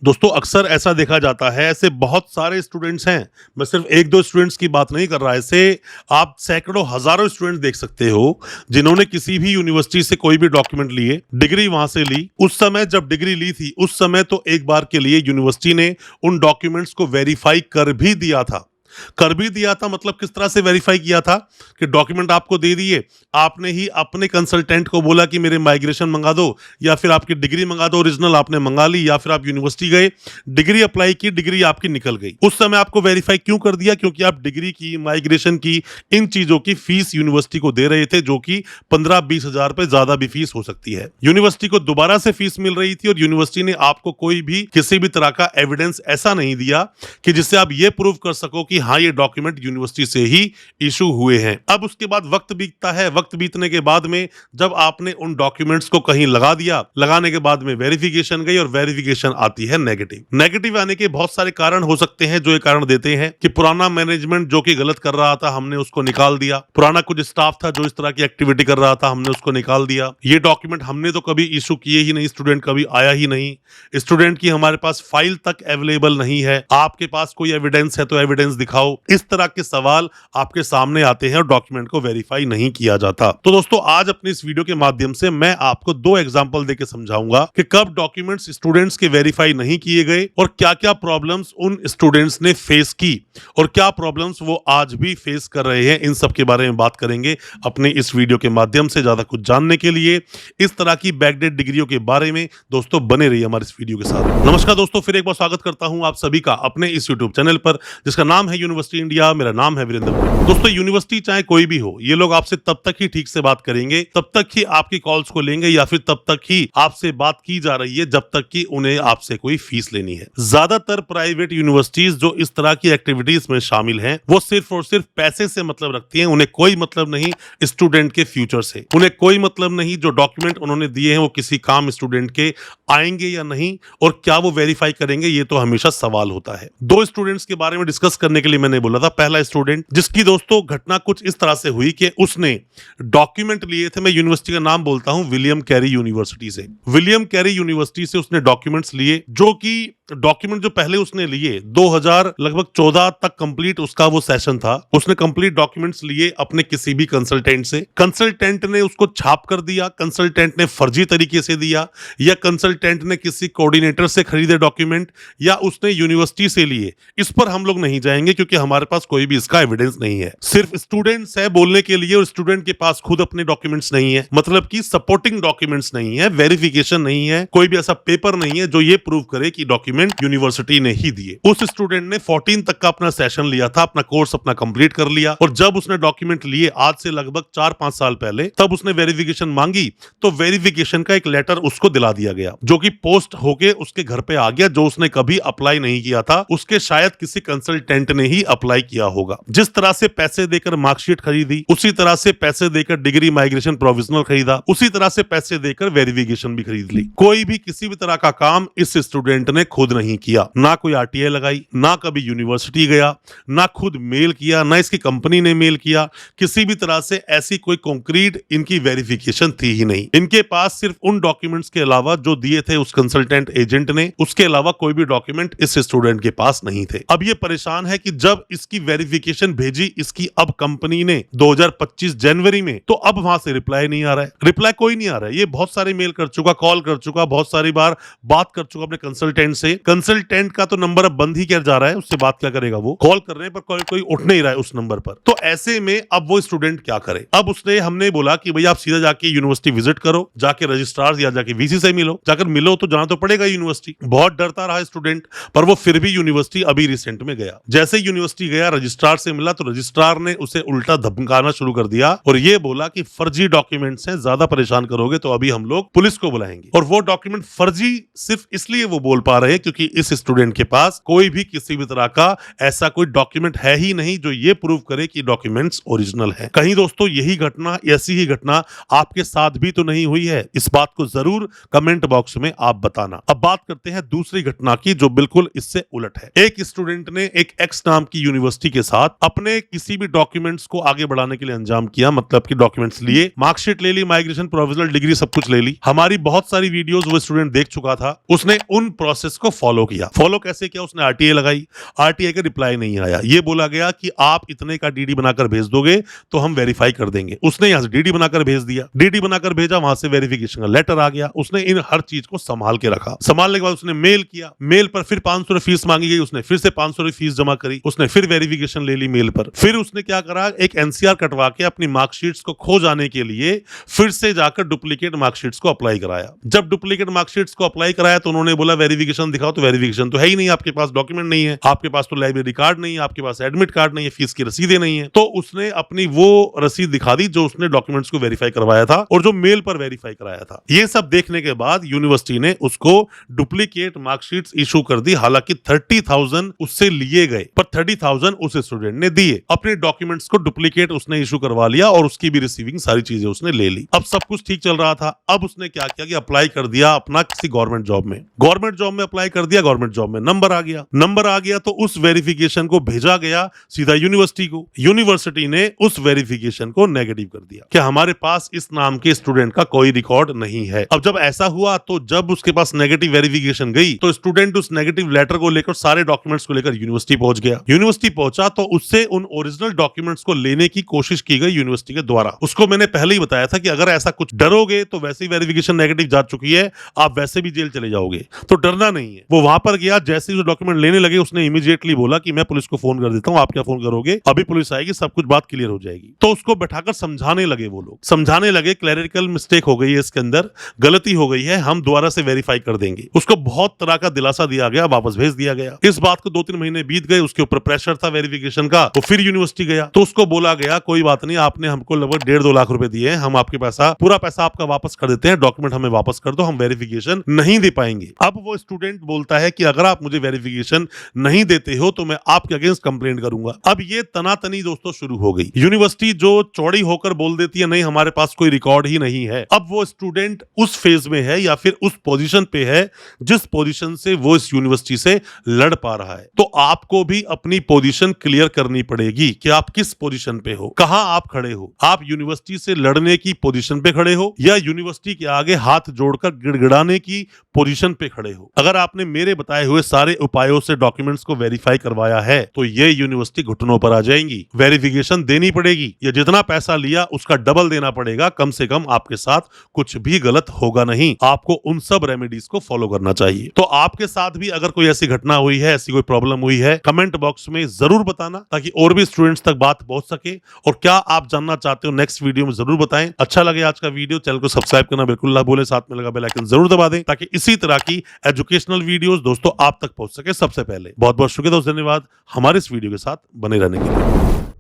दोस्तों अक्सर ऐसा देखा जाता है, ऐसे बहुत सारे स्टूडेंट्स हैं। मैं सिर्फ 1-2 स्टूडेंट्स की बात नहीं कर रहा, ऐसे आप सैकड़ों हज़ारों स्टूडेंट्स देख सकते हो, जिन्होंने किसी भी यूनिवर्सिटी से कोई भी डॉक्यूमेंट लिए, डिग्री वहाँ से ली। उस समय जब डिग्री ली थी, उस समय तो एक बार के लिए यूनिवर्सिटी ने उन डॉक्यूमेंट्स को वेरीफाई कर भी दिया था। मतलब किस तरह से वेरीफाई किया था कि डॉक्यूमेंट आपको दे दिए, आपने ही अपने कंसल्टेंट को बोला कि मेरे माइग्रेशन मंगा दो या फिर आपकी डिग्री मंगा दो, ओरिजिनल आपने मंगा ली, या फिर आप यूनिवर्सिटी गए, डिग्री अप्लाई की, डिग्री आपकी निकल गई। उस समय आपको वेरीफाई क्यों कर दिया? क्योंकि आप डिग्री की, माइग्रेशन की, इन चीजों की फीस यूनिवर्सिटी को दे रहे थे, जो कि 15-20 हजार रुपए ज्यादा भी फीस हो सकती है। यूनिवर्सिटी को दोबारा से फीस मिल रही थी और यूनिवर्सिटी ने आपको कोई भी किसी भी तरह का एविडेंस ऐसा नहीं दिया कि जिससे आप ये प्रूव कर सको कि हाँ, ये डॉक्यूमेंट यूनिवर्सिटी से ही इशू हुए हैं। अब उसके बाद वक्त बीतता है, वक्त बीतने के बाद में जब आपने उन डॉक्यूमेंट्स को कहीं लगा दिया, लगाने के बाद में वेरिफिकेशन गई और वेरिफिकेशन आती है नेगेटिव। नेगेटिव आने के बहुत सारे कारण हो सकते हैं, जो ये कारण देते हैं कि पुराना मैनेजमेंट जो कि गलत कर रहा था, हमने उसको निकाल दिया। पुराना कुछ स्टाफ था जो इस तरह की एक्टिविटी कर रहा था, हमने उसको निकाल दिया। ये डॉक्यूमेंट हमने तो कभी इशू किए ही नहीं, स्टूडेंट कभी आया ही नहीं, स्टूडेंट की हमारे पास फाइल तक अवेलेबल नहीं है, आपके पास कोई एविडेंस है तो एविडेंस दिखाओ। इस तरह के सवाल आपके सामने आते हैं और डॉक्यूमेंट को वेरीफाई नहीं किया जाता। तो दोस्तों आज अपने इस वीडियो के माध्यम से मैं आपको 2 एग्जांपल देके समझाऊंगा कि कब डॉक्यूमेंट्स स्टूडेंट्स के वेरीफाई नहीं किए गए और क्या-क्या प्रॉब्लम्स उन स्टूडेंट्स ने फेस की और क्या प्रॉब्लम्स वो आज भी फेस कर रहे हैं। इन सब के बारे में बात करेंगे अपने इस वीडियो के माध्यम से। ज्यादा कुछ जानने के लिए इस तरह की बैकडेट डिग्रियों के बारे में दोस्तों बने रहिए हमारे इस वीडियो के साथ। नमस्कार दोस्तों, फिर एक बार स्वागत करता हूं आप सभी का अपने इस यूट्यूब चैनल पर, जिसका नाम है यूनिवर्सिटी इंडिया। मेरा नाम है वीरेंद्र। दोस्तों यूनिवर्सिटी चाहे कोई भी हो, ये लोग आपसे तब तक ही ठीक से बात करेंगे, तब तक ही आपकी कॉल्स को लेंगे या फिर तब तक ही आपसे बात की जा रही है जब तक कि उन्हें आपसे कोई फीस लेनी है। ज्यादातर प्राइवेट यूनिवर्सिटीज जो इस तरह की एक्टिविटीज में शामिल हैं, वो सिर्फ और सिर्फ पैसे से मतलब रखती हैं। उन्हें कोई मतलब नहीं स्टूडेंट के फ्यूचर से, उन्हें कोई मतलब नहीं जो डॉक्यूमेंट उन्होंने दिए हैं वो किसी काम स्टूडेंट के आएंगे या नहीं, और क्या वो वेरीफाई करेंगे, ये तो हमेशा सवाल होता है। 2 स्टूडेंट्स के बारे में डिस्कस करने के लिए मैंने बोला था। पहला स्टूडेंट जिसकी दोस्तों घटना कुछ इस तरह से हुई कि उसने डॉक्यूमेंट लिए थे, मैं यूनिवर्सिटी का नाम बोलता हूं, विलियम कैरी यूनिवर्सिटी से। विलियम कैरी यूनिवर्सिटी से उसने डॉक्यूमेंट्स लिए, जो कि डॉक्यूमेंट जो पहले उसने लिए 2000 लगभग 14 तक कंप्लीट उसका वो सेशन था। उसने कंप्लीट डॉक्यूमेंट्स लिए अपने किसी भी कंसल्टेंट से, कंसल्टेंट ने उसको छाप कर दिया, कंसल्टेंट ने फर्जी तरीके से दिया, या कंसल्टेंट ने किसी कोऑर्डिनेटर से खरीदे डॉक्यूमेंट, या उसने यूनिवर्सिटी से लिए। इस पर हम लोग नहीं जाएंगे क्योंकि हमारे पास कोई भी इसका एविडेंस नहीं है। सिर्फ स्टूडेंट्स है बोलने के लिए और स्टूडेंट के पास खुद अपने डॉक्यूमेंट्स नहीं है, मतलब कि सपोर्टिंग डॉक्यूमेंट्स नहीं है, वेरिफिकेशन नहीं है, कोई भी ऐसा पेपर नहीं है जो ये प्रूव करे कि डॉक्यूमेंट यूनिवर्सिटी ने ही दिए। उस स्टूडेंट ने 14 तक का अपना सेशन लिया था, अपना कोर्स अपना कंप्लीट कर लिया, और जब उसने डॉक्यूमेंट लिए आज से लगभग 4-5 साल पहले, तब उसने वेरिफिकेशन मांगी तो वेरिफिकेशन का एक लेटर उसको दिला दिया गया, जो कि पोस्ट होके उसके घर पे आ गया, जो उसने कभी अप्लाई नहीं किया था। उसके शायद किसी कंसल्टेंट ने ही अप्लाई किया होगा। जिस तरह से पैसे देकर मार्कशीट खरीदी, उसी तरह से पैसे देकर डिग्री माइग्रेशन प्रोविजनल खरीदा, उसी तरह से पैसे देकर वेरिफिकेशन भी खरीद ली। कोई भी किसी भी तरह का काम इस स्टूडेंट ने खुद नहीं किया, ना कोई आरटीआई लगाई, ना कभी यूनिवर्सिटी गया, ना खुद मेल किया, ना इसकी कंपनी ने मेल किया। किसी भी तरह से ऐसी कोई कॉन्क्रीट इनकी वेरिफिकेशन थी ही नहीं। इनके पास सिर्फ उन डॉक्यूमेंट्स के अलावा जो दिए थे उस कंसल्टेंट एजेंट ने, उसके अलावा कोई भी डॉक्यूमेंट इस स्टूडेंट के पास नहीं थे। अब ये परेशान है कि जब इसकी वेरिफिकेशन भेजी इसकी अब कंपनी ने 2025 जनवरी में, तो अब वहां से रिप्लाई नहीं आ रहा है। रिप्लाई कोई नहीं आ रहा है। ये बहुत सारे मेल कर चुका, कॉल कर चुका, बहुत सारी बार बात कर चुका अपने कंसल्टेंट से। कंसल्टेंट का तो नंबर अब बंद ही किया जा रहा है, उससे बात क्या करेगा वो, कॉल कर रहे हैं पर कोई उठ नहीं रहा है उस नंबर पर। तो ऐसे में अब वो स्टूडेंट क्या करे? अब उसने हमने बोला कि भैया आप सीधा जाके यूनिवर्सिटी विजिट करो, जाके रजिस्ट्रार या जाके वीसी से मिलो। जाकर मिलो तो जाना तो पड़ेगा यूनिवर्सिटी। बहुत डरता रहा स्टूडेंट, पर वो फिर भी यूनिवर्सिटी अभी रिसेंट में गया। जैसे यूनिवर्सिटी गया, रजिस्ट्रार से मिला, तो रजिस्ट्रार ने उसे उल्टा धमकाना शुरू कर दिया और ये बोला कि फर्जी डॉक्यूमेंट्स हैं, ज्यादा परेशान करोगे तो अभी हम लोग पुलिस को बुलाएंगे। और वो डॉक्यूमेंट फर्जी सिर्फ इसलिए वो बोल पा रहे हैं क्योंकि इस स्टूडेंट के पास कोई भी किसी भी तरह का ऐसा कोई डॉक्यूमेंट है ही नहीं जो ये प्रूव करे कि डॉक्यूमेंट्स ओरिजिनल है। कहीं दोस्तों यही घटना, ऐसी ही घटना आपके साथ भी तो नहीं हुई है? इस बात को जरूर कमेंट बॉक्स में आप बताना। अब बात करते हैं दूसरी घटना की, जो बिल्कुल इससे उलट है। एक स्टूडेंट ने, एक एक्स नाम की यूनिवर्सिटी के साथ अपने किसी भी डॉक्यूमेंट्स को आगे बढ़ाने के लिए अंजाम किया, मतलब कि डॉक्यूमेंट्स लिए, मार्कशीट ले ली, माइग्रेशन, प्रोविजनल डिग्री, सब कुछ ले ली। हमारी बहुत सारी वीडियोस वो स्टूडेंट देख चुका था। उसने उन प्रोसेस को फॉलो किया। फॉलो कैसे किया? उसने आरटीआई लगाई, आरटीआई का रिप्लाई नहीं आया। ये बोला गया कि आप इतने का डीडी बनाकर भेज दोगे तो हम वेरीफाई कर देंगे। उसने यहां से डीडी बनाकर भेज दिया, डीडी बनाकर भेजा, वहां से वेरिफिकेशन का लेटर आ गया। उसने इन हर चीज को संभाल के रखा। संभालने के बाद उसने मेल किया, मेल पर फिर 500 फीस मांगी गई, उसने फिर से 500 फीस जमा करी, उसने फिर वेरिफिकेशन ले ली मेल पर। फिर उसने क्या करा, एक एनसीआर कटवा के अपनी मार्कशीट्स को खो जाने के लिए फिर से जाकर डुप्लीकेट मार्कशीट्स को अप्लाई कराया। जब डुप्लीकेट मार्कशीट्स को अप्लाई कराया तो उन्होंने बोला वेरिफिकेशन दिखाओ, तो वेरिफिकेशन तो है ही नहीं, आपके पास डॉक्यूमेंट नहीं है, आपके पास तो लाइब्रेरी कार्ड नहीं है, आपके पास एडमिट कार्ड नहीं है, फीस की रसीदें नहीं है। तो उसने अपनी वो रसीद दिखा दी जो उसने डॉक्यूमेंट्स को वेरीफाई करवाया था और जो मेल पर वेरीफाई कराया था। ये सब देखने के बाद यूनिवर्सिटी ने उसको डुप्लीकेट मार्कशीट्स इशू कर दी। हालांकि 30,000 उससे लिए गए, पर 30,000 उस स्टूडेंट ने दिए। अपने डॉक्यूमेंट्स को डुप्लीकेट उसने इशू करवा लिया और उसकी भी रिसीविंग सारी चीजें उसने ले ली। अब सब कुछ ठीक चल रहा था। अब उसने क्या किया कि अप्लाई कर दिया अपना किसी गवर्नमेंट जॉब में। गवर्नमेंट जॉब में अप्लाई कर दिया, गवर्नमेंट जॉब में नंबर आ गया। नंबर आ गया तो उस वेरिफिकेशन को भेजा गया सीधा यूनिवर्सिटी को। यूनिवर्सिटी ने उस वेरिफिकेशन को नेगेटिव कर दिया कि हमारे पास इस नाम के स्टूडेंट का कोई रिकॉर्ड नहीं है। अब जब ऐसा हुआ तो जब उसके पास नेगेटिव वेरिफिकेशन गई तो स्टूडेंट उस नेगेटिव लेटर को लेकर, सारे डॉक्यूमेंट्स को लेकर यूनिवर्सिटी पहुंच गया। यूनिवर्सिटी पहुंचा तो उससे उन ओरिजिनल डॉक्यूमेंट्स को लेने की कोशिश की गई यूनिवर्सिटी के द्वारा। उसको मैंने पहले ही बताया था कि अगर ऐसा कुछ डरोगे तो वैसे ही वेरिफिकेशन नेगेटिव जा चुकी है, आप वैसे भी जेल चले जाओगे, तो डरना नहीं है। वो वहां पर गया, जैसे ही डॉक्यूमेंट लेने लगे उसने इमीडिएटली बोला कि मैं पुलिस को फोन कर देता हूं। आप क्या फोन करोगे? अभी पुलिस आएगी, सब कुछ बात क्लियर हो जाएगी। तो उसको बैठाकर समझाने लगे, वो लोग समझाने लगे क्लरिकल मिस्टेक हो गई है, इसके अंदर गलती हो गई है, हम दोबारा से वेरीफाई कर देंगे। उसको बहुत तरह का दिलासा दिया गया, वापस भेज दिया गया। इस बात को 2-3 महीने बीत गए, उसके ऊपर प्रेशर था वेरिफिकेशन का। वो फिर यूनिवर्सिटी गया तो उसको बोला गया कोई बात नहीं, आपने हमको लगभग 1.5-2 लाख रुपए दिए हैं, हम आपके पैसा, पूरा पैसा आपका वापस कर देते हैं, डॉक्यूमेंट हमें वापस कर दो, हम वेरिफिकेशन नहीं दे पाएंगे। अब वो स्टूडेंट बोलता है कि अगर आप मुझे वेरिफिकेशन नहीं देते हो तो मैं आपके अगेंस्ट कंप्लेंट करूंगा। अब ये तनातनी दोस्तों शुरू हो गई। यूनिवर्सिटी जो चौड़ी होकर बोल देती है नहीं हमारे पास कोई रिकॉर्ड ही नहीं है, अब वो स्टूडेंट उस फेज में है या फिर उस पोजीशन पे है जिस पोजीशन से वो इस यूनिवर्सिटी से लड़ पा रहा है। तो आपको भी अपनी पोजीशन क्लियर करनी पड़ेगी कि आप किस पोजीशन पे हो, कहां आप खड़े हो। आप यूनिवर्सिटी से लड़ने की पोजीशन पे खड़े हो या यूनिवर्सिटी के आगे हाथ जोड़कर गिड़गिड़ाने की पोजीशन पे खड़े हो। अगर आपने मेरे बताए हुए सारे उपायों से डॉक्यूमेंट्स को वेरीफाई करवाया है तो ये यूनिवर्सिटी घुटनों पर आ जाएंगी, वेरिफिकेशन देनी पड़ेगी, या जितना पैसा लिया उसका डबल देना पड़ेगा। कम से कम आपके साथ कुछ भी गलत होगा नहीं। आपको उन सब रेमेडीज को फॉलो करना चाहिए। तो आपके साथ भी अगर कोई ऐसी घटना हुई है, ऐसी कोई प्रॉब्लम हुई है, कमेंट बॉक्स में जरूर बताना ताकि और भी स्टूडेंट्स तक बात पहुंच सके। और क्या आप जानना चाहते हो नेक्स्ट वीडियो में जरूर बताएं। अच्छा लगे आज का वीडियो, चैनल को सब्सक्राइब करना बिल्कुल ना भूलें, साथ में लगा बेल आइकन जरूर दबा दें ताकि इसी तरह की एजुकेशनल वीडियोस दोस्तों आप तक पहुंच सके सबसे पहले। बहुत बहुत शुक्रिया दोस्तों, धन्यवाद हमारे इस वीडियो के साथ बने रहने के लिए।